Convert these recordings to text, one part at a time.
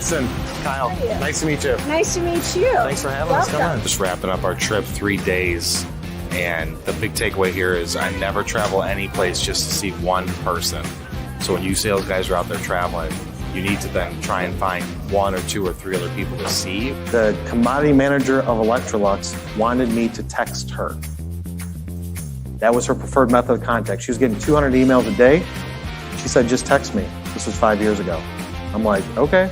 Allison, Kyle, nice to meet you. Nice to meet you. Thanks for having us. Come Welcome. on. Just wrapping up our trip, 3 days. And the big takeaway here is I never travel any place just to see one person. So when you sales guys are out there traveling, you need to then try and find 1 or 2 or 3 other people to see. The commodity manager of Electrolux wanted me to text her. That was her preferred method of contact. She was getting 200 emails a day. She said, just text me. This was 5 years ago. I'm like, okay.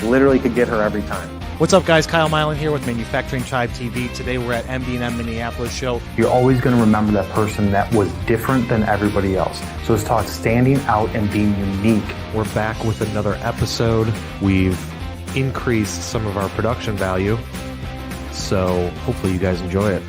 Literally could get her every time. What's up, guys? Kyle Milan here with Manufacturing Tribe TV. Today we're at MD&M Minneapolis show. You're always going to remember that person that was different than everybody else. So it's taught standing out and being unique. We're back with another episode. We've increased some of our production value, so hopefully you guys enjoy it.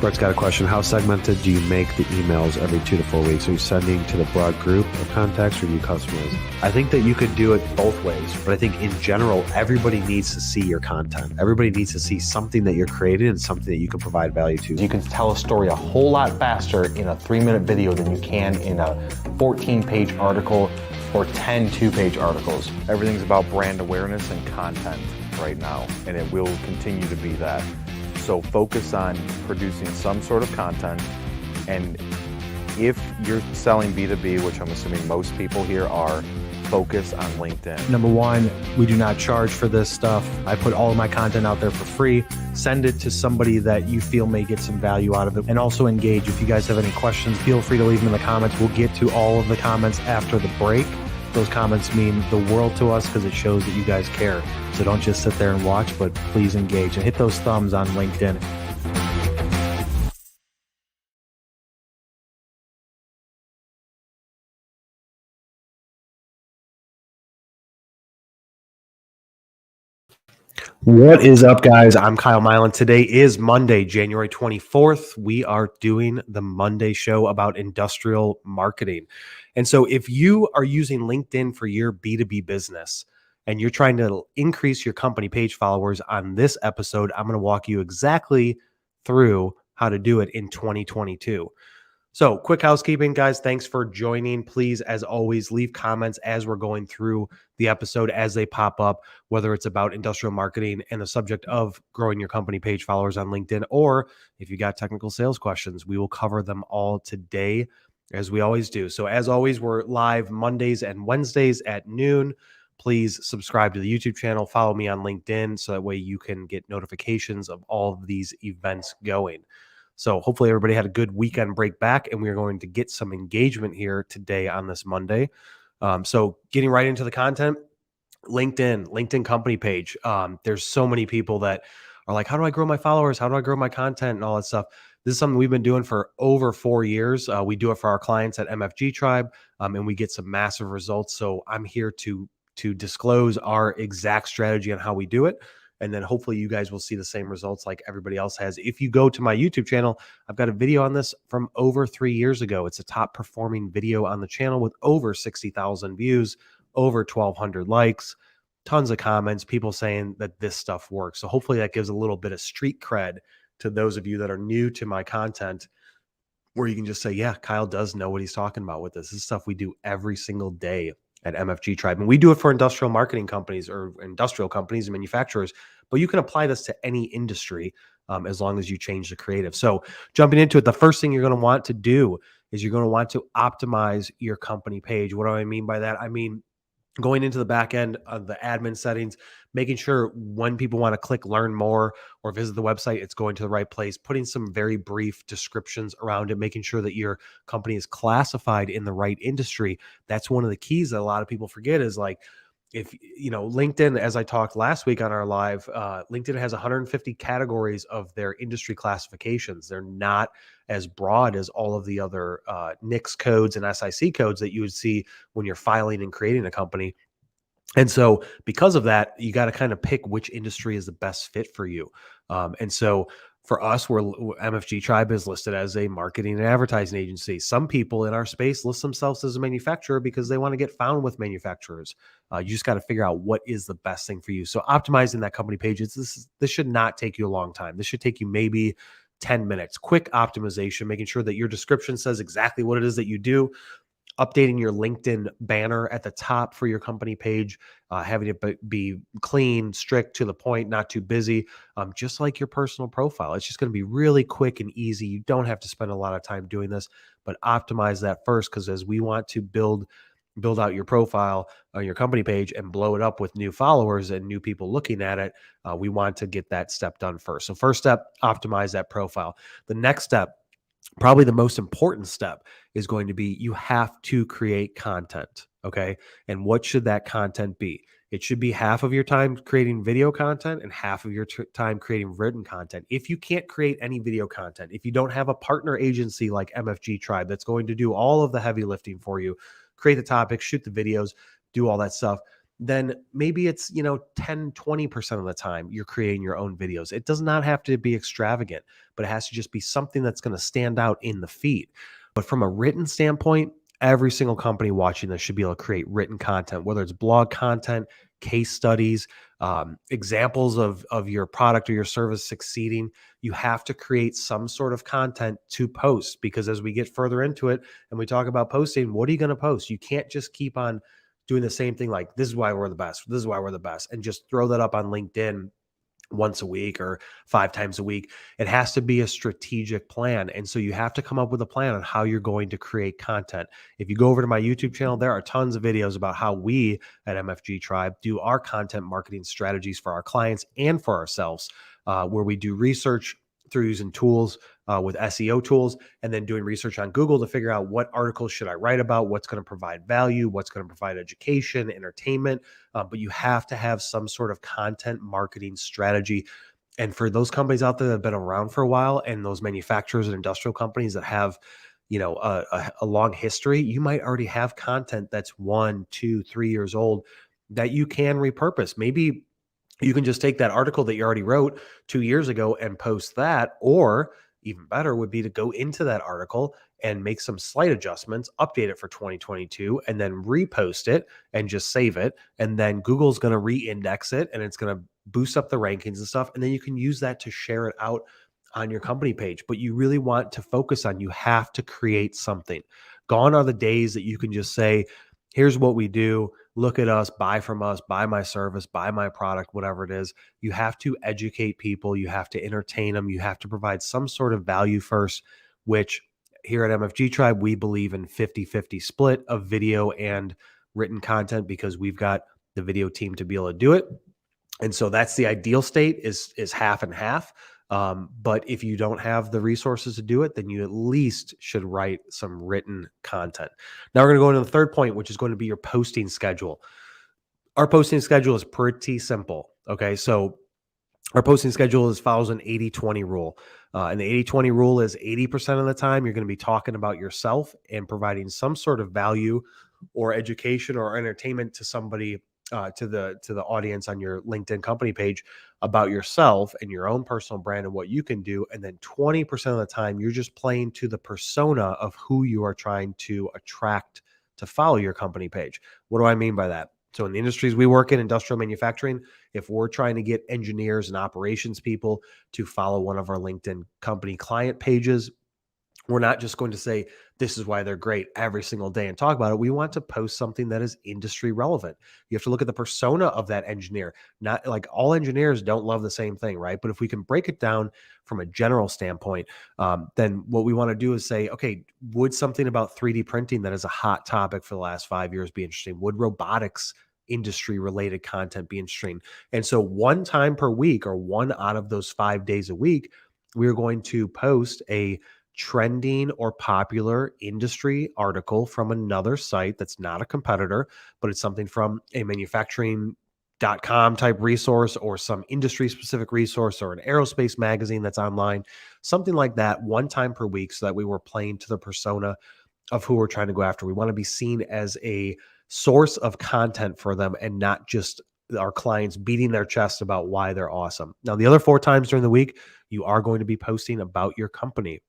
Brett's got a question. How segmented do you make the emails every 2 to 4 weeks? Are you sending to the broad group of contacts or do you customize? I think that you could do it both ways, but I think in general, everybody needs to see your content. Everybody needs to see something that you're creating and something that you can provide value to. You can tell a story a whole lot faster in a 3-minute video than you can in a 14-page article or 10 2-page articles. Everything's about brand awareness and content right now, and it will continue to be that. So focus on producing some sort of content, and if you're selling B2B, which I'm assuming most people here are, focus on LinkedIn. Number one, we do not charge for this stuff. I put all of my content out there for free. Send it to somebody that you feel may get some value out of it, and also engage. If you guys have any questions, feel free to leave them in the comments. We'll get to all of the comments after the break. Those comments mean the world to us because it shows that you guys care. So don't just sit there and watch, but please engage and hit those thumbs on LinkedIn. What is up, guys? I'm Kyle Milan. Today is Monday, January 24th. We are doing the Monday show about industrial marketing. And so if you are using LinkedIn for your B2B business and you're trying to increase your company page followers, on this episode, I'm going to walk you exactly through how to do it in 2022. So quick housekeeping, guys. Thanks for joining. Please, as always, leave comments as we're going through the episode as they pop up, whether it's about industrial marketing and the subject of growing your company page followers on LinkedIn, or if you got technical sales questions, we will cover them all today, as we always do. So as always, we're live Mondays and Wednesdays at noon. Please subscribe to the YouTube channel, follow me on LinkedIn, so that way you can get notifications of all of these events going. So hopefully everybody had a good weekend break back, and we're going to get some engagement here today on this Monday. So getting right into the content, LinkedIn company page. There's so many people that are like, how do I grow my followers? How do I grow my content and all that stuff? This is something we've been doing for over 4 years. We do it for our clients at MFG Tribe, and we get some massive results. So I'm here to disclose our exact strategy on how we do it. And then hopefully you guys will see the same results like everybody else has. If you go to my YouTube channel, I've got a video on this from over 3 years ago. It's a top performing video on the channel with over 60,000 views, over 1,200 likes, tons of comments, people saying that this stuff works. So hopefully that gives a little bit of street cred to those of you that are new to my content, where you can just say, yeah, Kyle does know what he's talking about with this. This is stuff we do every single day at MFG Tribe. And we do it for industrial marketing companies or industrial companies and manufacturers, but you can apply this to any industry as long as you change the creative. So jumping into it, the first thing you're going to want to do is you're going to want to optimize your company page. What do I mean by that? I mean, going into the back end of the admin settings, making sure when people want to click learn more or visit the website, it's going to the right place, putting some very brief descriptions around it, making sure that your company is classified in the right industry. That's one of the keys that a lot of people forget is like, if you know, LinkedIn, as I talked last week on our live, LinkedIn has 150 categories of their industry classifications. They're not as broad as all of the other NICS codes and SIC codes that you would see when you're filing and creating a company. And so because of that, you got to kind of pick which industry is the best fit for you. And so for us, MFG Tribe is listed as a marketing and advertising agency. Some people in our space list themselves as a manufacturer because they want to get found with manufacturers. You just got to figure out what is the best thing for you. So optimizing that company page, this should not take you a long time. This should take you maybe 10 minutes. Quick optimization, making sure that your description says exactly what it is that you do. updating your LinkedIn banner at the top for your company page, having it be clean, strict, to the point, not too busy, just like your personal profile. It's just going to be really quick and easy. You don't have to spend a lot of time doing this, but optimize that first, because as we want to build out your profile on your company page and blow it up with new followers and new people looking at it, we want to get that step done first. So first step, optimize that profile. The next step, probably the most important step, is going to be you have to create content. Okay. And what should that content be? It should be half of your time creating video content and half of your time creating written content. If you can't create any video content, if you don't have a partner agency like MFG Tribe that's going to do all of the heavy lifting for you, create the topics, shoot the videos, do all that stuff, then maybe it's, 10, 20% of the time you're creating your own videos. It does not have to be extravagant, but it has to just be something that's going to stand out in the feed. But from a written standpoint, every single company watching this should be able to create written content, whether it's blog content, case studies, examples of your product or your service succeeding. You have to create some sort of content to post, because as we get further into it and we talk about posting, what are you going to post? You can't just keep on doing the same thing, like, this is why we're the best, this is why we're the best, and just throw that up on LinkedIn once a week or 5 times a week. It has to be a strategic plan. And so you have to come up with a plan on how you're going to create content. If you go over to my YouTube channel, there are tons of videos about how we at MFG Tribe do our content marketing strategies for our clients and for ourselves, where we do research through using tools with SEO tools, and then doing research on Google to figure out what articles should I write about, what's going to provide value, what's going to provide education, entertainment. But you have to have some sort of content marketing strategy. And for those companies out there that have been around for a while, and those manufacturers and industrial companies that have, a long history, you might already have content that's 1, 2, 3 years old that you can repurpose. Maybe you can just take that article that you already wrote 2 years ago and post that, or even better would be to go into that article and make some slight adjustments, update it for 2022, and then repost it and just save it. And then Google's going to re-index it, and it's going to boost up the rankings and stuff. And then you can use that to share it out on your company page. But you really want to focus on, you have to create something. Gone are the days that you can just say, here's what we do, look at us, buy from us, buy my service, buy my product, whatever it is. You have to educate people. You have to entertain them. You have to provide some sort of value first, which here at MFG Tribe, we believe in 50-50 split of video and written content, because we've got the video team to be able to do it. And so that's the ideal state, is half and half. But if you don't have the resources to do it, then you at least should write some written content. Now we're going to go into the third point, which is going to be your posting schedule. Our posting schedule is pretty simple. Okay. So our posting schedule follows an 80-20 rule. And the 80-20 rule is 80% of the time you're going to be talking about yourself and providing some sort of value or education or entertainment to somebody, to the audience on your LinkedIn company page about yourself and your own personal brand and what you can do. And then 20% of the time, you're just playing to the persona of who you are trying to attract to follow your company page. What do I mean by that? So in the industries we work in, industrial manufacturing, if we're trying to get engineers and operations people to follow one of our LinkedIn company client pages, we're not just going to say, this is why they're great every single day and talk about it. We want to post something that is industry relevant. You have to look at the persona of that engineer. Not like all engineers don't love the same thing, right? But if we can break it down from a general standpoint, then what we want to do is say, okay, would something about 3D printing that is a hot topic for the last 5 years be interesting? Would robotics industry related content be interesting? And so one time per week, or one out of those 5 days a week, we're going to post a trending or popular industry article from another site that's not a competitor, but it's something from a manufacturing.com type resource, or some industry specific resource, or an aerospace magazine that's online, something like that, one time per week, so that we were playing to the persona of who we're trying to go after. We want to be seen as a source of content for them, and not just our clients beating their chest about why they're awesome. Now, the other 4 times during the week, you are going to be posting about your company.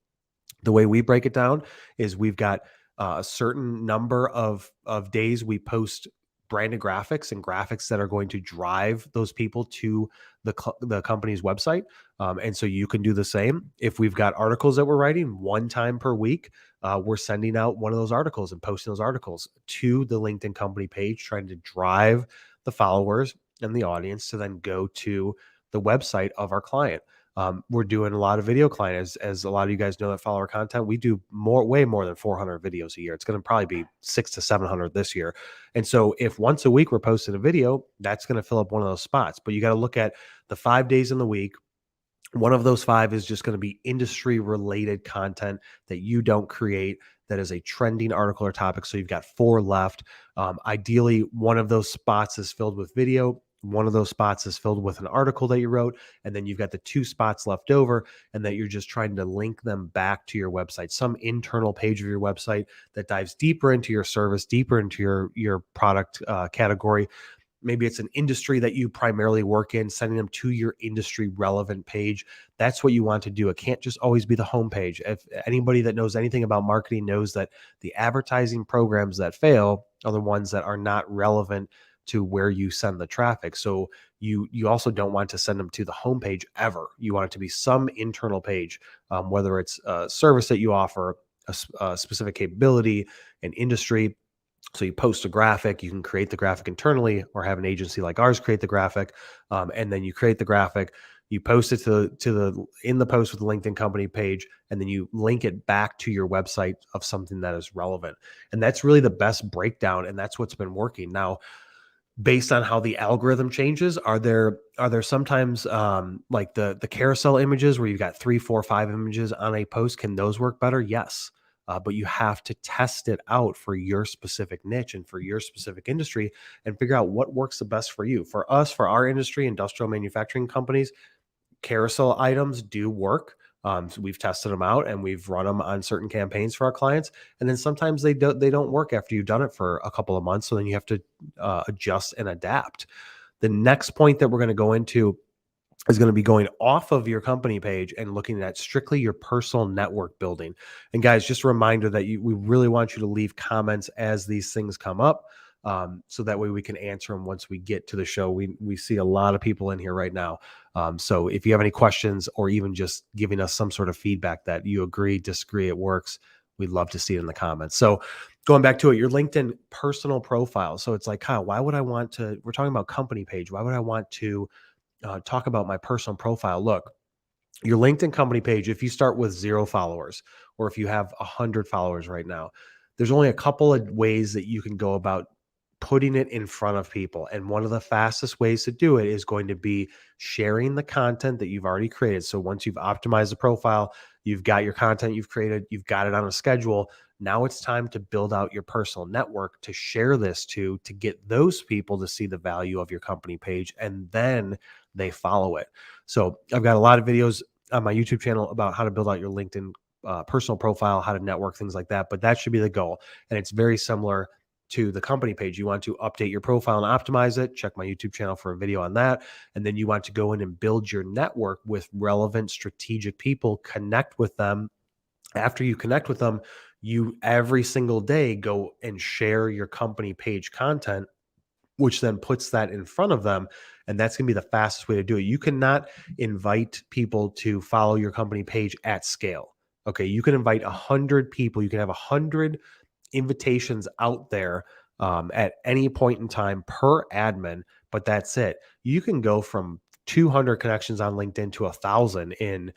The way we break it down is we've got a certain number of days we post branded graphics and graphics that are going to drive those people to the company's website. And so you can do the same. If we've got articles that we're writing one time per week, we're sending out one of those articles and posting those articles to the LinkedIn company page, trying to drive the followers and the audience to then go to the website of our client. We're doing a lot of video clients, as a lot of you guys know that follow our content. We do way more than 400 videos a year. It's going to probably be 600 to 700 this year. And so if once a week we're posting a video, that's going to fill up one of those spots. But you got to look at the 5 days in the week. One of those 5 is just going to be industry related content that you don't create, that is a trending article or topic. So you've got 4 left. Ideally, one of those spots is filled with video. One of those spots is filled with an article that you wrote, and then you've got the 2 spots left over, and that you're just trying to link them back to your website, some internal page of your website that dives deeper into your service, deeper into your product category. Maybe it's an industry that you primarily work in, sending them to your industry relevant page. That's what you want to do. It can't just always be the homepage. If anybody that knows anything about marketing knows that the advertising programs that fail are the ones that are not relevant to where you send the traffic. So you also don't want to send them to the homepage ever. You want it to be some internal page, whether it's a service that you offer, a specific capability, an industry. So you post a graphic, you can create the graphic internally or have an agency like ours create the graphic. And then you create the graphic, you post it in the post with the LinkedIn company page, and then you link it back to your website of something that is relevant. And that's really the best breakdown. And that's what's been working. Now, based on how the algorithm changes, are there sometimes like the carousel images where you've got 3, 4, 5 images on a post? Can those work better? Yes. But you have to test it out for your specific niche and for your specific industry and figure out what works the best for you. For us, for our industry, industrial manufacturing companies, carousel items do work. So we've tested them out and we've run them on certain campaigns for our clients. And then sometimes they don't work after you've done it for a couple of months. So then you have to adjust and adapt. The next point that we're going to go into is going to be going off of your company page and looking at strictly your personal network building. And guys, just a reminder that we really want you to leave comments as these things come up. So that way we can answer them once we get to the show. We see a lot of people in here right now. So if you have any questions or even just giving us some sort of feedback that you agree, disagree, it works, we'd love to see it in the comments. So going back to it, your LinkedIn personal profile. So it's like, Kyle, why would I want to, we're talking about company page. Why would I want to talk about my personal profile? Look, your LinkedIn company page, if you start with 0 followers, or if you have 100 followers right now, there's only a couple of ways that you can go about putting it in front of people. And one of the fastest ways to do it is going to be sharing the content that you've already created. So once you've optimized the profile, you've got your content you've created, you've got it on a schedule. Now it's time to build out your personal network to share this to get those people to see the value of your company page, and then they follow it. So I've got a lot of videos on my YouTube channel about how to build out your LinkedIn personal profile, how to network, things like that. But that should be the goal. And it's very similar to the company page. You want to update your profile and optimize it. Check my YouTube channel for a video on that. And then you want to go in and build your network with relevant strategic people, connect with them. After you connect with them, you every single day go and share your company page content, which then puts that in front of them. And that's going to be the fastest way to do it. You cannot invite people to follow your company page at scale. Okay. You can invite 100 people. You can have 100 invitations out there at any point in time per admin, but that's it. You can go from 200 connections on LinkedIn to 1,000 in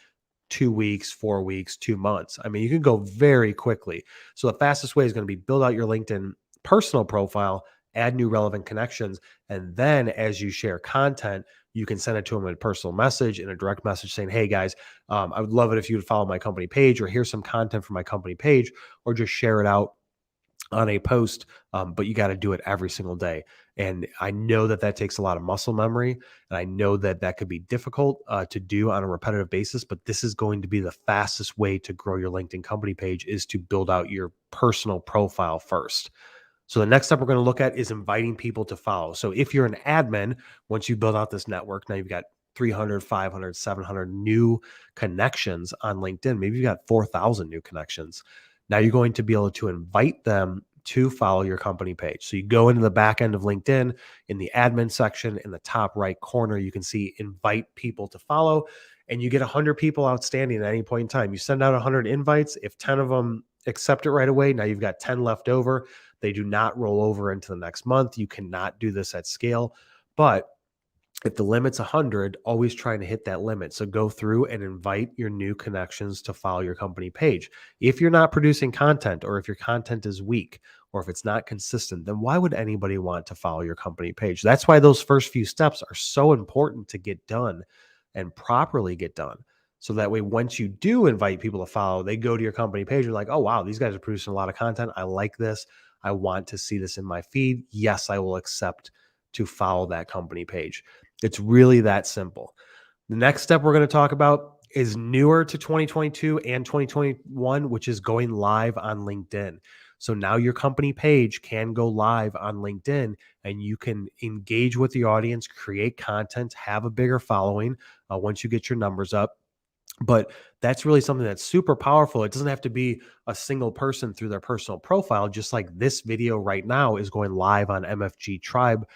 2 weeks, 4 weeks, 2 months. I mean, you can go very quickly. So the fastest way is going to be build out your LinkedIn personal profile, add new relevant connections, and then as you share content, you can send it to them in a personal message, in a direct message saying, hey guys, I would love it if you would follow my company page, or here's some content from my company page, or just share it out on a post. But you got to do it every single day. And I know that takes a lot of muscle memory. And I know that could be difficult to do on a repetitive basis, but this is going to be the fastest way to grow your LinkedIn company page, is to build out your personal profile first. So the next step we're going to look at is inviting people to follow. So if you're an admin, once you build out this network, now you've got 300, 500, 700 new connections on LinkedIn. Maybe you've got 4,000 new connections. Now you're going to be able to invite them to follow your company page. So you go into the back end of LinkedIn, in the admin section, in the top right corner, you can see invite people to follow, and you get 100 people outstanding at any point in time. You send out 100 invites. If 10 of them accept it right away, now you've got 10 left over. They do not roll over into the next month. You cannot do this at scale, but if the limit's 100, always trying to hit that limit. So go through and invite your new connections to follow your company page. If you're not producing content, or if your content is weak, or if it's not consistent, then why would anybody want to follow your company page? That's why those first few steps are so important to get done and properly get done. So that way, once you do invite people to follow, they go to your company page and like, oh, wow, these guys are producing a lot of content. I like this. I want to see this in my feed. Yes, I will accept to follow that company page. It's really that simple. The next step we're going to talk about is newer to 2022 and 2021, which is going live on LinkedIn. So now your company page can go live on LinkedIn, and you can engage with the audience, create content, have a bigger following once you get your numbers up. But that's really something that's super powerful. It doesn't have to be a single person through their personal profile, just like this video right now is going live on MFG Tribe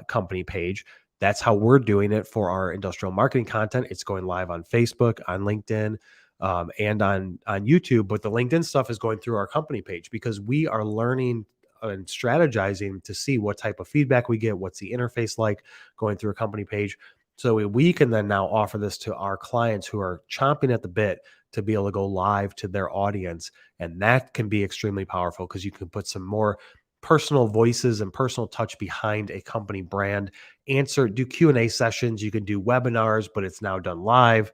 company page. That's how we're doing it for our industrial marketing content. It's going live on Facebook, on LinkedIn, and on YouTube. But the LinkedIn stuff is going through our company page because we are learning and strategizing to see what type of feedback we get, what's the interface like going through a company page. So we can then now offer this to our clients who are chomping at the bit to be able to go live to their audience. And that can be extremely powerful because you can put some more personal voices and personal touch behind a company brand. Do Q&A sessions. You can do webinars, but it's now done live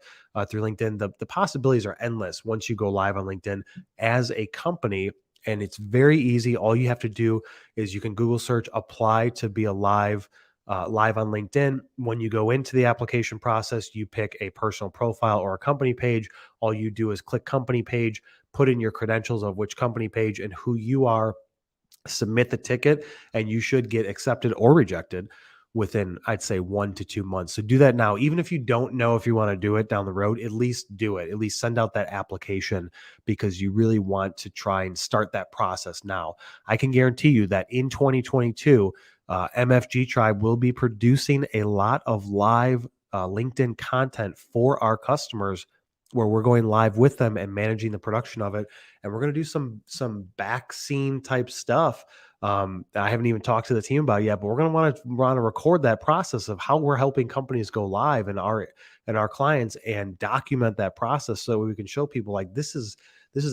through LinkedIn. The possibilities are endless once you go live on LinkedIn as a company. And it's very easy. All you have to do is you can Google search apply to be a live on LinkedIn. When you go into the application process, you pick a personal profile or a company page. All you do is click company page, put in your credentials of which company page and who you are, submit the ticket, and you should get accepted or rejected within, I'd say, 1 to 2 months. So do that now. Even if you don't know if you want to do it down the road, at least do it. At least send out that application because you really want to try and start that process now. I can guarantee you that in 2022, MFG Tribe will be producing a lot of live LinkedIn content for our customers where we're going live with them and managing the production of it. And we're going to do some back scene type stuff I haven't even talked to the team about yet, but we're going to want to record that process of how we're helping companies go live and our clients, and document that process so we can show people like this is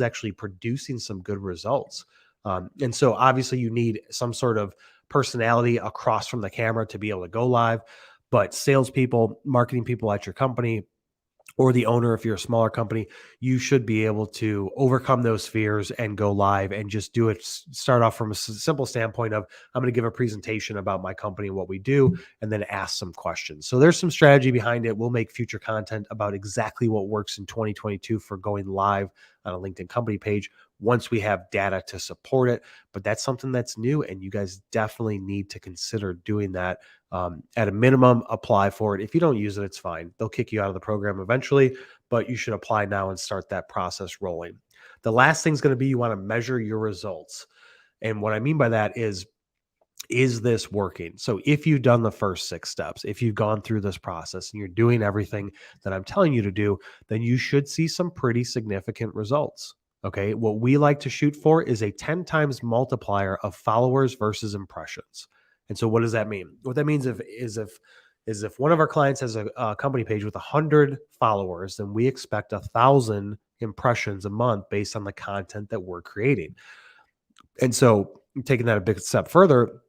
actually producing some good results. And so obviously you need some sort of personality across from the camera to be able to go live, but salespeople, marketing people at your company, or the owner, if you're a smaller company, you should be able to overcome those fears and go live and just do it. Start off from a simple standpoint of, I'm going to give a presentation about my company and what we do, and then ask some questions. So there's some strategy behind it. We'll make future content about exactly what works in 2022 for going live on a LinkedIn company page once we have data to support it. But that's something that's new, and you guys definitely need to consider doing that. At a minimum, apply for it. If you don't use it, it's fine. They'll kick you out of the program eventually, but you should apply now and start that process rolling. The last thing is going to be, you want to measure your results. And what I mean by that is this working? So if you've done the first 6 steps, if you've gone through this process and you're doing everything that I'm telling you to do, then you should see some pretty significant results. Okay. What we like to shoot for is a 10 times multiplier of followers versus impressions. And so what does that mean? What that means is if one of our clients has a company page with 100 followers, then we expect 1,000 impressions a month based on the content that we're creating. And so taking that a big step further,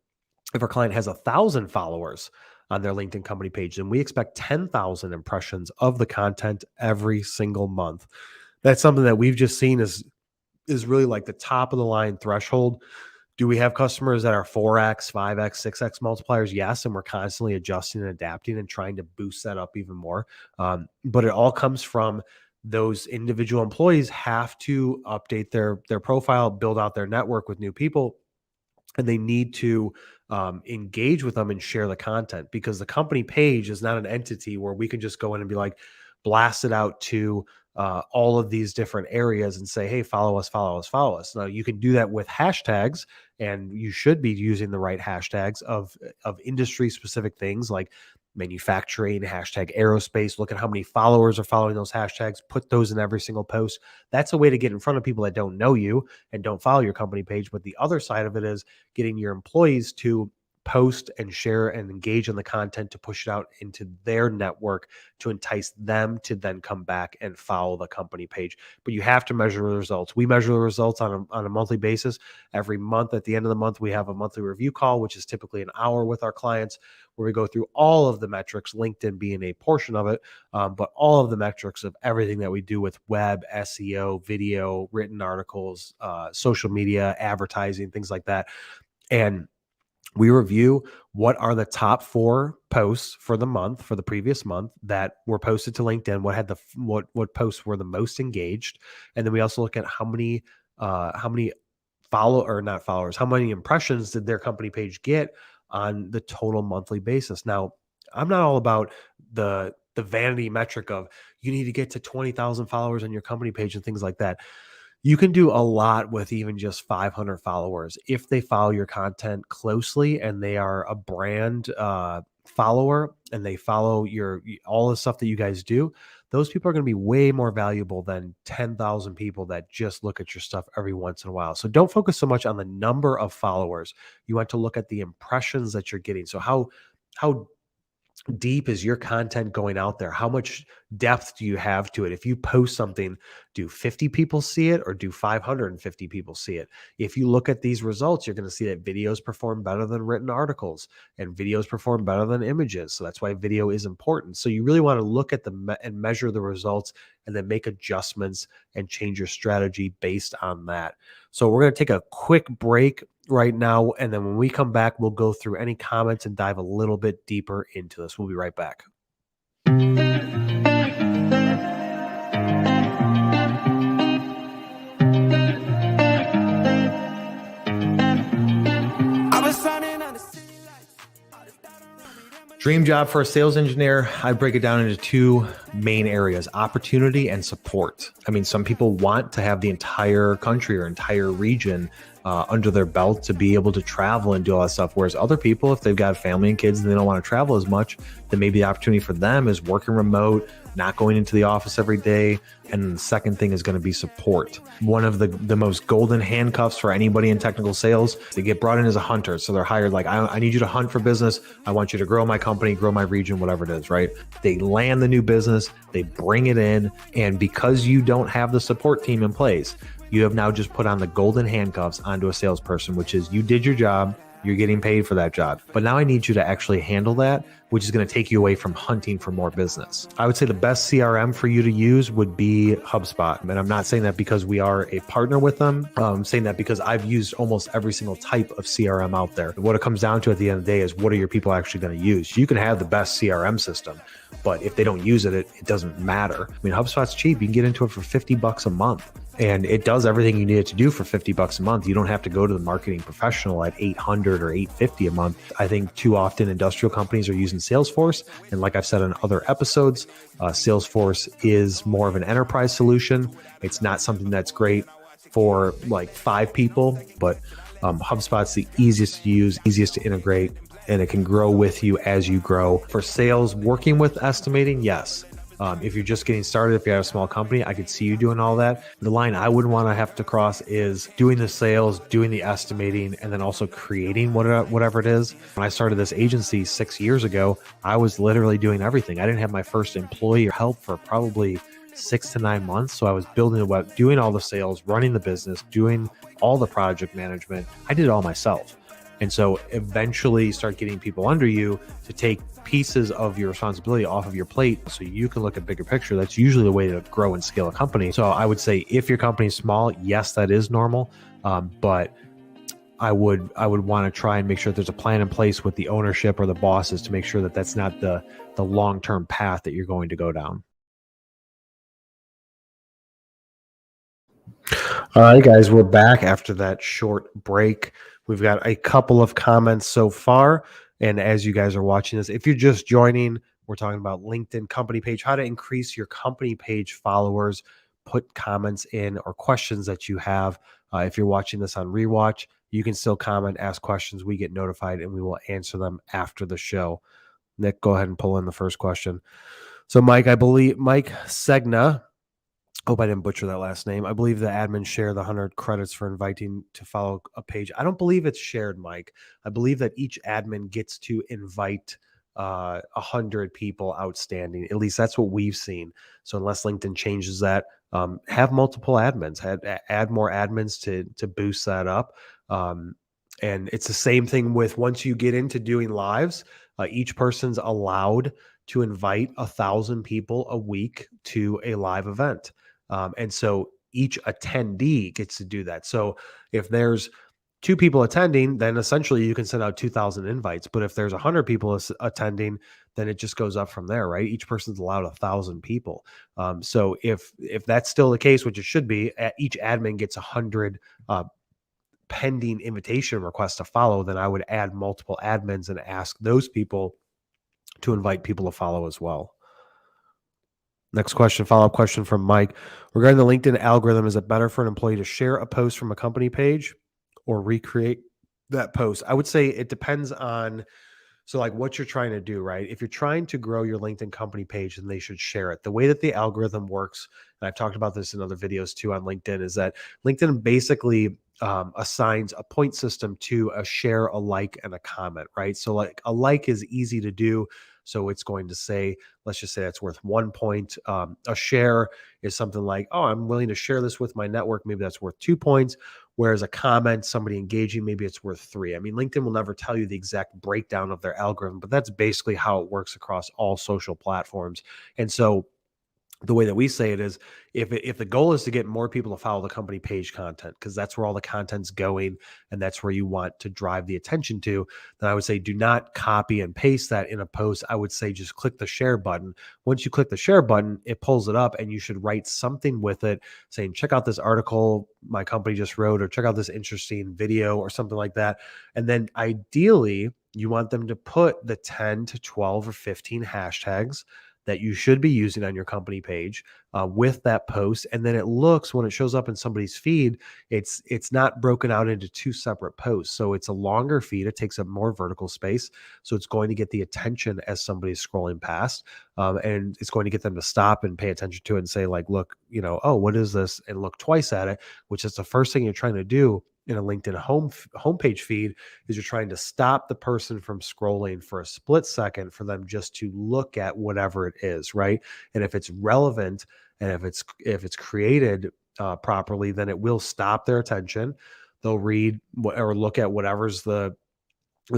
if our client has 1,000 followers on their LinkedIn company page, then we expect 10,000 impressions of the content every single month. That's something that we've just seen is really like the top of the line threshold. Do we have customers that are 4x, 5x, 6x multipliers? Yes. And we're constantly adjusting and adapting and trying to boost that up even more. But it all comes from those individual employees have to update their profile, build out their network with new people, and they need to engage with them and share the content, because the company page is not an entity where we can just go in and be like, blast it out to all of these different areas and say, hey, follow us, follow us, follow us. Now you can do that with hashtags, and you should be using the right hashtags of industry specific things like manufacturing, hashtag aerospace. Look at how many followers are following those hashtags, put those in every single post. That's a way to get in front of people that don't know you and don't follow your company page. But the other side of it is getting your employees to post and share and engage in the content to push it out into their network to entice them to then come back and follow the company page. But you have to measure the results. We measure the results on a monthly basis. Every month, at the end of the month, we have a monthly review call, which is typically an hour with our clients, where we go through all of the metrics, LinkedIn being a portion of it, but all of the metrics of everything that we do with web, SEO, video, written articles, social media, advertising, things like that. And we review what are the top 4 posts for the month, for the previous month, that were posted to LinkedIn, what posts were the most engaged. And then we also look at how many how many impressions did their company page get on the total monthly basis. Now, I'm not all about the vanity metric of you need to get to 20,000 followers on your company page and things like that. You can do a lot with even just 500 followers if they follow your content closely and they are a brand follower and they follow all the stuff that you guys do. Those people are going to be way more valuable than 10,000 people that just look at your stuff every once in a while. So don't focus so much on the number of followers. You want to look at the impressions that you're getting. So how deep is your content going out there? How much depth do you have to it? If you post something, do 50 people see it or do 550 people see it? If you look at these results, you're going to see that videos perform better than written articles and videos perform better than images. So that's why video is important. So you really want to look at and measure the results and then make adjustments and change your strategy based on that. So we're going to take a quick break right now, and then when we come back, we'll go through any comments and dive a little bit deeper into this. We'll be right back. Dream job for a sales engineer, I break it down into 2 main areas: opportunity and support. I mean, some people want to have the entire country or entire region under their belt to be able to travel and do all that stuff. Whereas other people, if they've got family and kids and they don't want to travel as much, then maybe the opportunity for them is working remote, not going into the office every day. And the second thing is going to be support. One of the most golden handcuffs for anybody in technical sales, they get brought in as a hunter. So they're hired like, I need you to hunt for business. I want you to grow my company, grow my region, whatever it is, right? They land the new business, they bring it in. And because you don't have the support team in place, you have now just put on the golden handcuffs onto a salesperson, which is you did your job, you're getting paid for that job. But now I need you to actually handle that, which is going to take you away from hunting for more business. I would say the best CRM for you to use would be HubSpot. And I'm not saying that because we are a partner with them. I'm saying that because I've used almost every single type of CRM out there. What it comes down to at the end of the day is, what are your people actually going to use? You can have the best CRM system, but if they don't use it, it doesn't matter. I mean, HubSpot's cheap. You can get into it for $50 a month. And it does everything you need it to do for $50 a month. You don't have to go to the marketing professional at $800 or $850 a month. I think too often industrial companies are using Salesforce. And like I've said in other episodes, Salesforce is more of an enterprise solution. It's not something that's great for like 5 people, but HubSpot's the easiest to use, easiest to integrate, and it can grow with you as you grow. For sales, working with estimating, yes. If you're just getting started, if you have a small company, I could see you doing all that. The line I wouldn't want to have to cross is doing the sales, doing the estimating, and then also creating whatever it is. When I started this agency 6 years ago, I was literally doing everything. I didn't have my first employee or help for probably 6 to 9 months. So I was building the web, doing all the sales, running the business, doing all the project management. I did it all myself. And so eventually start getting people under you to take pieces of your responsibility off of your plate so you can look at bigger picture. That's usually the way to grow and scale a company. So I would say if your company is small, yes, that is normal. But I would want to try and make sure there's a plan in place with the ownership or the bosses to make sure that that's not the long-term path that you're going to go down. All right, guys, we're back after that short break. We've got a couple of comments so far. And as you guys are watching this, if you're just joining, We're talking about LinkedIn company page, how to increase your company page followers, put comments in or questions that you have. If you're watching this on rewatch, you can still comment, ask questions. We get notified and we will answer them after the show. Nick, go ahead and pull in the first question. So Mike Segna, hope I didn't butcher that last name. I believe the admins share the 100 credits for inviting to follow a page. I don't believe it's shared, Mike. I believe that each admin gets to invite 100 people outstanding. At least that's what we've seen. So unless LinkedIn changes that, have multiple admins, add more admins to boost that up. And it's the same thing with once you get into doing lives, each person's allowed to invite 1,000 people a week to a live event. And so each attendee gets to do that. So if there's 2 people attending, then essentially you can send out 2,000 invites. But if there's 100 people attending, then it just goes up from there, right? Each person's allowed 1,000 people. So if that's still the case, which it should be, each admin gets 100 pending invitation requests to follow, then I would add multiple admins and ask those people to invite people to follow as well. Next question, follow-up question from Mike. Regarding the LinkedIn algorithm, is it better for an employee to share a post from a company page or recreate that post? I would say it depends on, so like what you're trying to do, right? If you're trying to grow your LinkedIn company page, then they should share it. The way that the algorithm works, and I've talked about this in other videos too on LinkedIn, is that LinkedIn basically assigns a point system to a share, a like, and a comment, right? So like a like is easy to do. So it's going to say, let's just say that's worth 1 point. A share is something like, oh, I'm willing to share this with my network. Maybe that's worth 2 points. Whereas a comment, somebody engaging, maybe it's worth 3. I mean, LinkedIn will never tell you the exact breakdown of their algorithm, but that's basically how it works across all social platforms. And so the way that we say it is, if the goal is to get more people to follow the company page content, because that's where all the content's going and that's where you want to drive the attention to, then I would say do not copy and paste that in a post. I would say just click the share button. Once you click the share button, it pulls it up and you should write something with it saying, check out this article my company just wrote, or check out this interesting video or something like that. And then ideally, you want them to put the 10 to 12 or 15 hashtags that you should be using on your company page with that post. And then it looks, when it shows up in somebody's feed, it's not broken out into 2 separate posts. So it's a longer feed. It takes up more vertical space. So it's going to get the attention as somebody's scrolling past. And it's going to get them to stop and pay attention to it and say like, look, oh, what is this? And look twice at it, which is the first thing you're trying to do in a LinkedIn homepage feed, is you're trying to stop the person from scrolling for a split second for them just to look at whatever it is, right? And if it's relevant and if it's created properly, then it will stop their attention. They'll read or look at whatever's the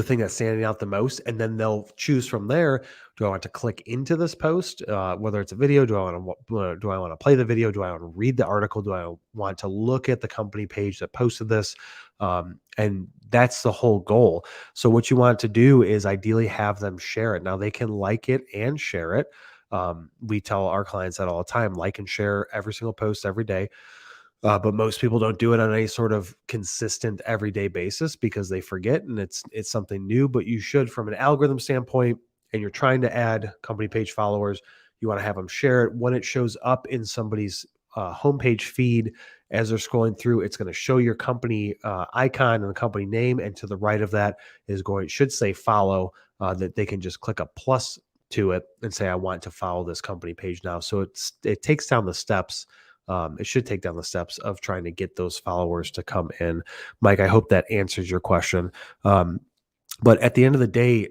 thing that's standing out the most, and then they'll choose from there. Do I want to click into this post, whether it's a video? Do I want to play the video? Do I want to read the article? Do I want to look at the company page that posted this? And that's the whole goal. So what you want to do is ideally have them share it. Now they can like it and share it. We tell our clients that all the time: like and share every single post every day. But most people don't do it on any sort of consistent everyday basis because they forget, and it's something new. But you should, from an algorithm standpoint, and you're trying to add company page followers, you want to have them share it. When it shows up in somebody's homepage feed as they're scrolling through, it's going to show your company icon and the company name, and to the right of that should say follow. That they can just click a plus to it and say, I want to follow this company page now. So it takes down the steps. It should take down the steps of trying to get those followers to come in. Mike, I hope that answers your question. But at the end of the day,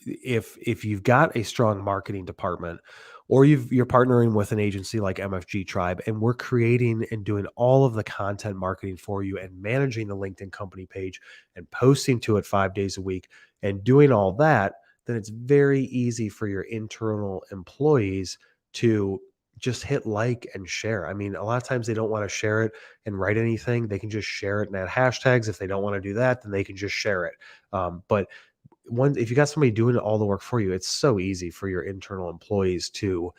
if you've got a strong marketing department, or you're partnering with an agency like MFG Tribe, and we're creating and doing all of the content marketing for you and managing the LinkedIn company page and posting to it 5 days a week and doing all that, then it's very easy for your internal employees to just hit like and share. I mean, a lot of times they don't want to share it and write anything. They can just share it and add hashtags. If they don't want to do that, then they can just share it. But if you got somebody doing all the work for you, it's so easy for your internal employees to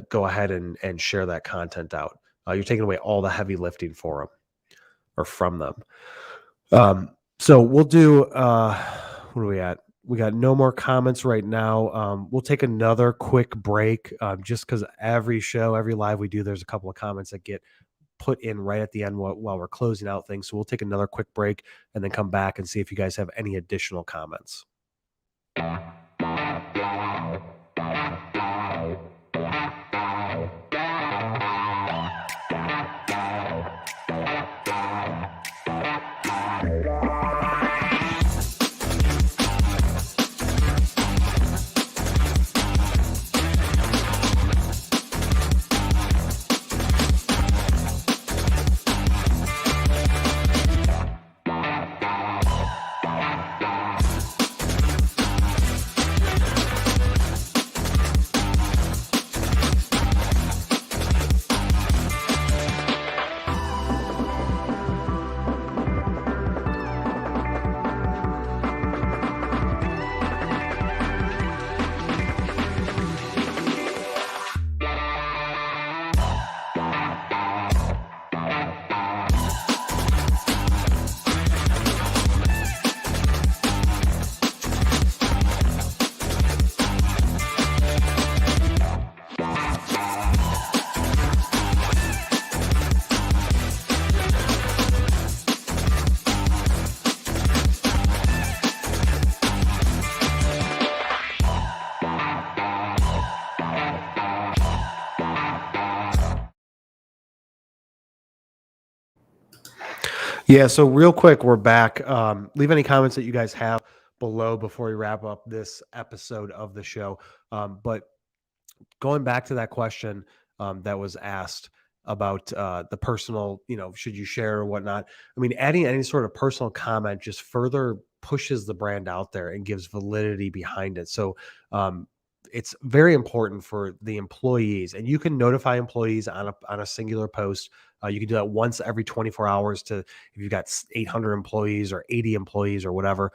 go ahead and share that content out. You're taking away all the heavy lifting for them or from them. So we'll do, what are we at? We got no more comments right now. We'll take another quick break just because every show, every live we do, there's a couple of comments that get put in right at the end while we're closing out things. So we'll take another quick break and then come back and see if you guys have any additional comments. Yeah, so real quick, we're back. Leave any comments that you guys have below before we wrap up this episode of the show. But going back to that question that was asked about the personal, should you share or whatnot? I mean, adding any sort of personal comment just further pushes the brand out there and gives validity behind it. So it's very important for the employees, and you can notify employees on a singular post. You can do that once every 24 hours to, if you've got 800 employees or 80 employees or whatever,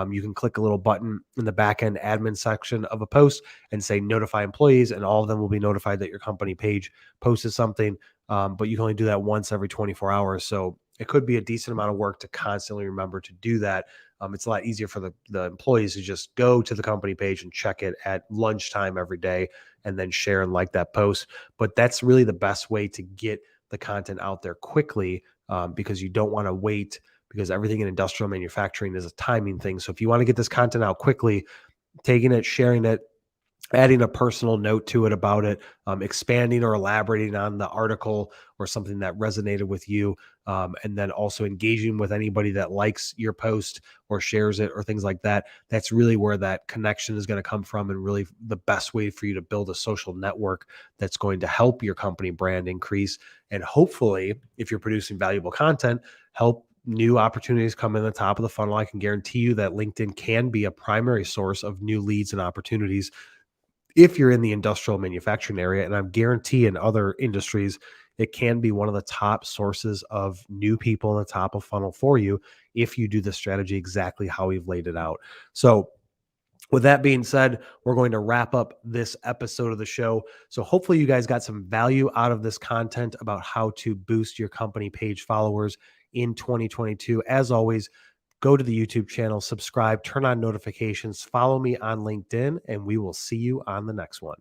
you can click a little button in the back end admin section of a post and say notify employees, and all of them will be notified that your company page posted something. But you can only do that once every 24 hours. So it could be a decent amount of work to constantly remember to do that. It's a lot easier for the employees to just go to the company page and check it at lunchtime every day and then share and like that post. But that's really the best way to get the content out there quickly, because you don't want to wait, because everything in industrial manufacturing is a timing thing. So if you want to get this content out quickly, taking it, sharing it, adding a personal note to it about it, expanding or elaborating on the article or something that resonated with you, and then also engaging with anybody that likes your post or shares it or things like that. That's really where that connection is going to come from, and really the best way for you to build a social network that's going to help your company brand increase. And hopefully, if you're producing valuable content, help new opportunities come in the top of the funnel. I can guarantee you that LinkedIn can be a primary source of new leads and opportunities if you're in the industrial manufacturing area. And I'm guaranteeing in other industries, it can be one of the top sources of new people in the top of funnel for you if you do the strategy exactly how we've laid it out. So with that being said, we're going to wrap up this episode of the show. So hopefully you guys got some value out of this content about how to boost your company page followers in 2022. As always, go to the YouTube channel, subscribe, turn on notifications, follow me on LinkedIn, and we will see you on the next one.